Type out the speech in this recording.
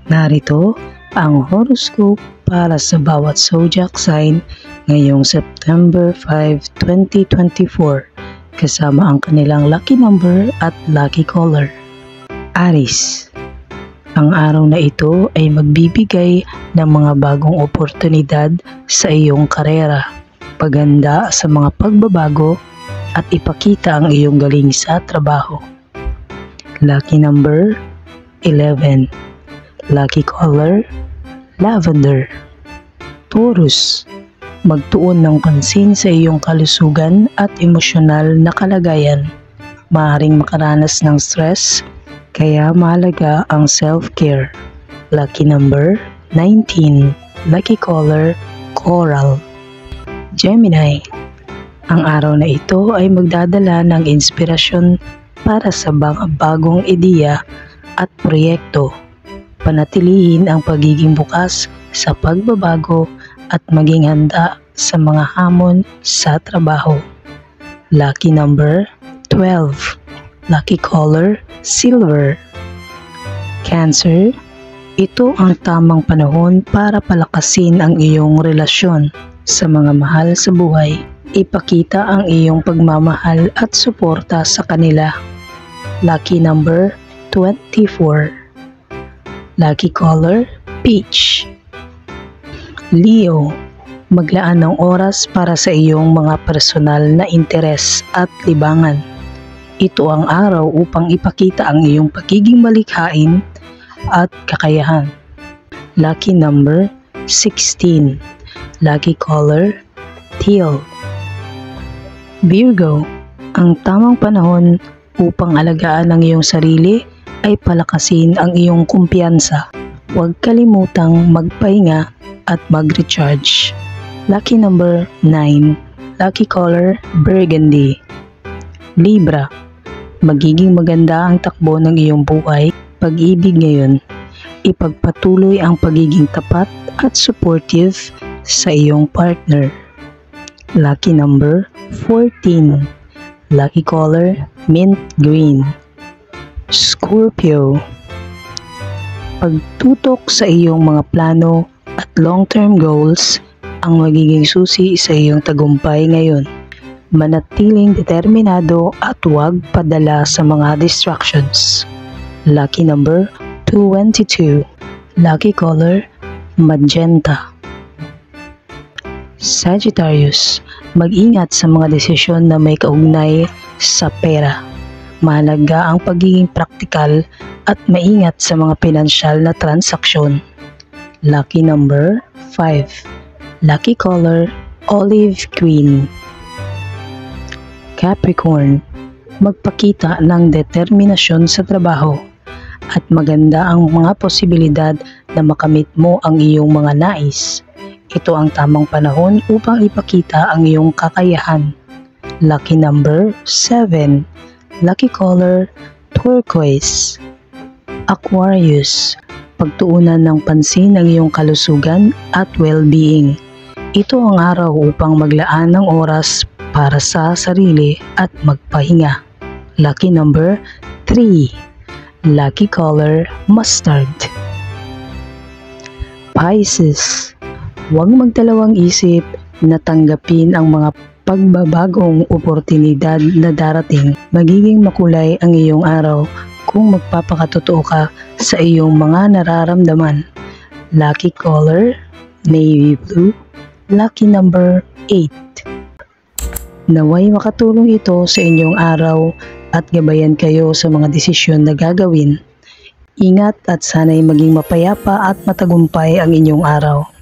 Narito ang horoscope para sa bawat zodiac sign ngayong September 5, 2024 kasama ang kanilang lucky number at lucky color. Aries. Ang araw na ito ay magbibigay ng mga bagong oportunidad sa iyong karera, paganda sa mga pagbabago at ipakita ang iyong galing sa trabaho. Lucky number 11. Lucky color, lavender. Taurus, magtuon ng pansin sa iyong kalusugan at emosyonal na kalagayan. Maaaring makaranas ng stress, kaya mahalaga ang self-care. Lucky number 19. Lucky color, coral. Gemini, ang araw na ito ay magdadala ng inspirasyon para sa bagong ideya at proyekto. Panatilihin ang pagiging bukas sa pagbabago at maging handa sa mga hamon sa trabaho. Lucky number 12. Lucky color, silver. Cancer, ito ang tamang panahon para palakasin ang iyong relasyon sa mga mahal sa buhay. Ipakita ang iyong pagmamahal at suporta sa kanila. Lucky number 24. Lucky color, peach. Leo, maglaan ng oras para sa iyong mga personal na interes at libangan. Ito ang araw upang ipakita ang iyong pagiging malikhain at kakayahan. Lucky number 16. Lucky color, teal. Virgo, ang tamang panahon upang alagaan ang iyong sarili ay palakasin ang iyong kumpiyansa. Huwag kalimutang magpahinga at mag-recharge. Lucky number 9. Lucky color, burgundy. Libra, magiging maganda ang takbo ng iyong buhay, pag-ibig ngayon. Ipagpatuloy ang pagiging tapat at supportive sa iyong partner. Lucky number 14. Lucky color, mint green. Scorpio, pagtutok sa iyong mga plano at long-term goals ang magiging susi sa iyong tagumpay ngayon. Manatiling determinado at huwag padala sa mga distractions. Lucky number 22. Lucky color, magenta. Sagittarius, mag-ingat sa mga desisyon na may kaugnay sa pera. Mahalaga ang pagiging praktikal at maingat sa mga pinansyal na transaksyon. Lucky number 5. Lucky color, olive green. Capricorn, magpakita ng determinasyon sa trabaho at maganda ang mga posibilidad na makamit mo ang iyong mga nais. Ito ang tamang panahon upang ipakita ang iyong kakayahan. Lucky number 7. Lucky color, turquoise. Aquarius, pagtuunan ng pansin ang iyong kalusugan at well-being. Ito ang araw upang maglaan ng oras para sa sarili at magpahinga. Lucky number 3. Lucky color, mustard. Pisces, huwag magdalawang isip na tanggapin ang mga pagbabagong oportunidad na darating. Magiging makulay ang iyong araw kung magpapakatotoo ka sa iyong mga nararamdaman. Lucky color, navy blue. Lucky number 8. Naway makatulong ito sa inyong araw at gabayan kayo sa mga desisyon na gagawin. Ingat at sana'y maging mapayapa at matagumpay ang inyong araw.